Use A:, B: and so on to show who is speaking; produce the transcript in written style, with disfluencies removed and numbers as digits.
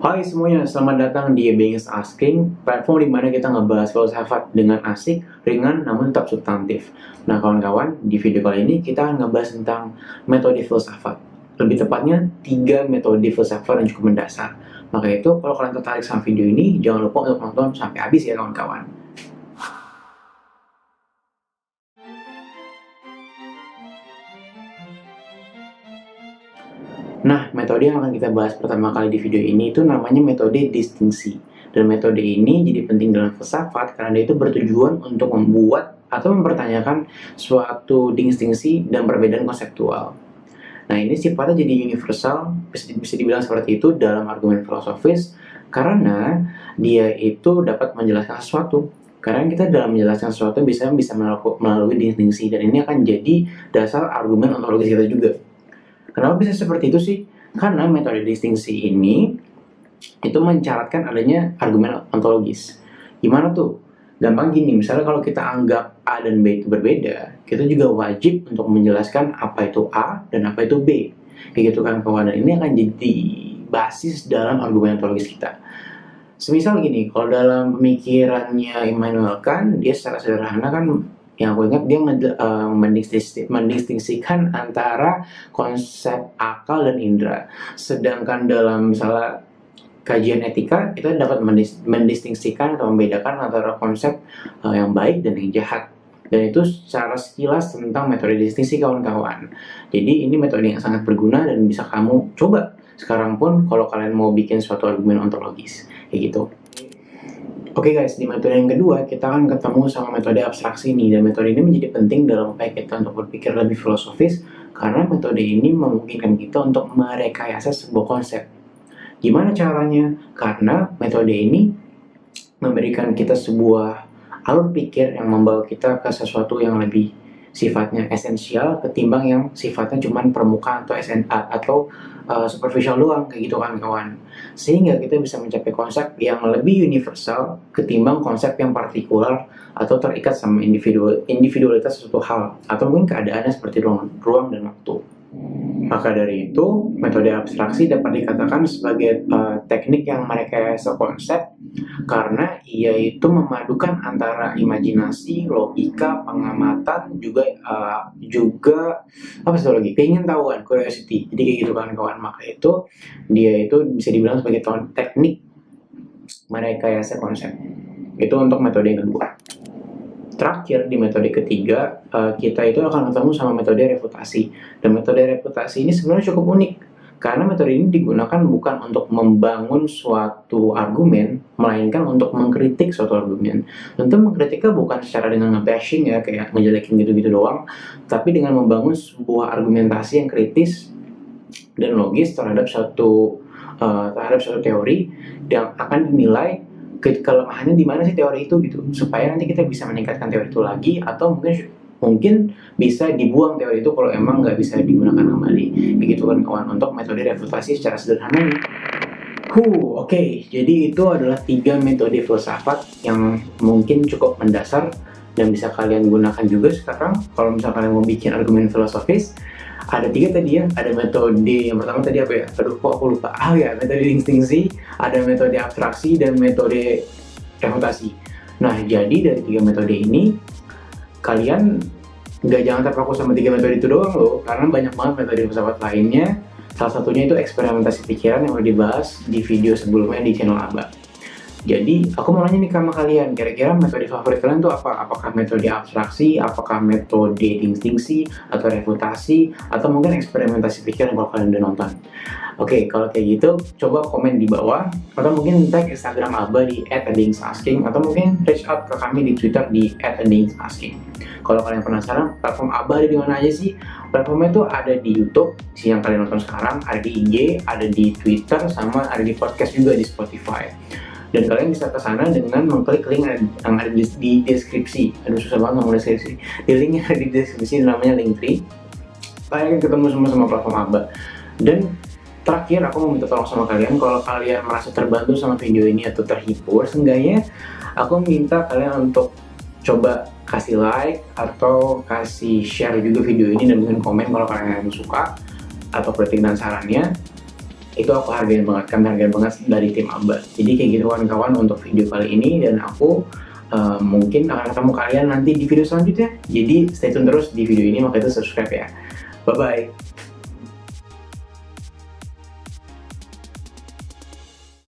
A: Hai semuanya, selamat datang di Beings Asking, platform di mana kita ngebahas filsafat dengan asik, ringan, namun tetap substantif. Nah kawan-kawan, di video kali ini kita akan ngebahas tentang metode filsafat. Lebih tepatnya, 3 metode filsafat yang cukup mendasar. Maka itu, kalau kalian tertarik sama video ini, jangan lupa untuk nonton sampai habis ya kawan-kawan. Nah, metode yang akan kita bahas pertama kali di video ini itu namanya metode distingsi. Dan metode ini jadi penting dalam filsafat karena dia itu bertujuan untuk membuat atau mempertanyakan suatu distingsi dan perbedaan konseptual. Nah, ini sifatnya jadi universal, bisa dibilang seperti itu dalam argumen filosofis karena dia itu dapat menjelaskan sesuatu. Karena kita dalam menjelaskan sesuatu bisa melalui distingsi dan ini akan jadi dasar argumen ontologis kita juga. Kenapa bisa seperti itu sih? Karena metode distingsi ini itu mencaratkan adanya argumen ontologis. Gimana tuh? Gampang gini, misalnya kalau kita anggap A dan B itu berbeda, kita juga wajib untuk menjelaskan apa itu A dan apa itu B. Kayak gitu kan kawan, dan ini akan jadi basis dalam argumen ontologis kita. Semisal gini, kalau dalam pemikirannya Immanuel Kant, dia secara sederhana kan yang aku ingat dia mendistingsikan antara konsep akal dan indera. Sedangkan dalam misalnya kajian etika kita dapat mendistingsikan atau membedakan antara konsep yang baik dan yang jahat. Dan itu secara sekilas tentang metode distingsi kawan-kawan. Jadi ini metode yang sangat berguna dan bisa kamu coba sekarang pun kalau kalian mau bikin suatu argumen ontologis kayak gitu. Oke guys, di metode yang kedua kita akan ketemu sama metode abstraksi ini, dan metode ini menjadi penting dalam upaya kita untuk berpikir lebih filosofis karena metode ini memungkinkan kita untuk merekayasa sebuah konsep. Gimana caranya? Karena metode ini memberikan kita sebuah alur pikir yang membawa kita ke sesuatu yang lebih sifatnya esensial ketimbang yang sifatnya cuma permukaan atau superficial doang kayak gitu kan kawan. Sehingga kita bisa mencapai konsep yang lebih universal ketimbang konsep yang partikular atau terikat sama individualitas suatu hal atau mungkin keadaannya seperti ruang dan waktu. Maka dari itu, metode abstraksi dapat dikatakan sebagai teknik yang merekayasa konsep karena ia itu memadukan antara imajinasi, logika, pengamatan, juga apa sih lagi? Keingintahuan, curiosity. Jadi kayak gitu kan kawan. Maka itu dia itu bisa dibilang sebagai teknik merekayasa konsep. Itu untuk metode yang kedua. Terakhir di metode ketiga kita itu akan ketemu sama metode refutasi, dan metode refutasi ini sebenarnya cukup unik karena metode ini digunakan bukan untuk membangun suatu argumen melainkan untuk mengkritik suatu argumen. Tentu mengkritiknya bukan secara dengan nge-bashing ya kayak ngejelekin gitu-gitu doang, tapi dengan membangun sebuah argumentasi yang kritis dan logis terhadap suatu teori yang akan dinilai kelemahannya di mana sih teori itu gitu, supaya nanti kita bisa meningkatkan teori itu lagi atau mungkin bisa dibuang teori itu kalau emang nggak bisa digunakan kembali begitu kan kawan, untuk metode refutasi secara sederhana. Oke. Jadi itu adalah 3 metode filsafat yang mungkin cukup mendasar dan bisa kalian gunakan juga sekarang kalau misalnya kalian mau bikin argumen filosofis. Ada 3 tadi ya, ada metode yang pertama tadi apa ya? Aduh kok aku lupa. Metode distingsi, ada metode abstraksi, dan metode refutasi. Nah, jadi dari 3 metode ini, kalian jangan terpaku sama 3 metode itu doang loh, karena banyak banget metode filsafat lainnya. Salah satunya itu eksperimentasi pikiran yang udah dibahas di video sebelumnya di channel Aba. Jadi, aku mau nanya nih sama kalian, kira-kira metode favorit kalian tuh apa? Apakah metode abstraksi, apakah metode distingsi, atau refutasi, atau mungkin eksperimentasi pikiran kalau kalian udah nonton? Oke, kalau kayak gitu, coba komen di bawah, atau mungkin tag Instagram Aba di @beyingsasking, atau mungkin reach out ke kami di Twitter di @beyingsasking. Kalau kalian penasaran, platform Aba ada di mana aja sih? Platformnya tuh ada di YouTube, yang kalian nonton sekarang, ada di IG, ada di Twitter, sama ada di podcast juga di Spotify. Dan kalian bisa ke sana dengan mengklik link yang ada di deskripsi. Aduh susah banget ngomong deskripsi. Di link yang ada di deskripsi namanya Linktree. Kalian ketemu sama platform Aba. Dan terakhir aku mau minta tolong sama kalian, kalau kalian merasa terbantu sama video ini atau terhibur, seenggaknya aku minta kalian untuk coba kasih like atau kasih share juga video ini dan mungkin komen kalau kalian suka atau kritik dan sarannya. itu aku hargain banget, kami hargain banget dari tim Aba. Jadi kayak gitu kawan-kawan untuk video kali ini, dan aku mungkin akan ketemu kalian nanti di video selanjutnya. Jadi stay tune terus di video ini, maka itu subscribe ya. Bye bye.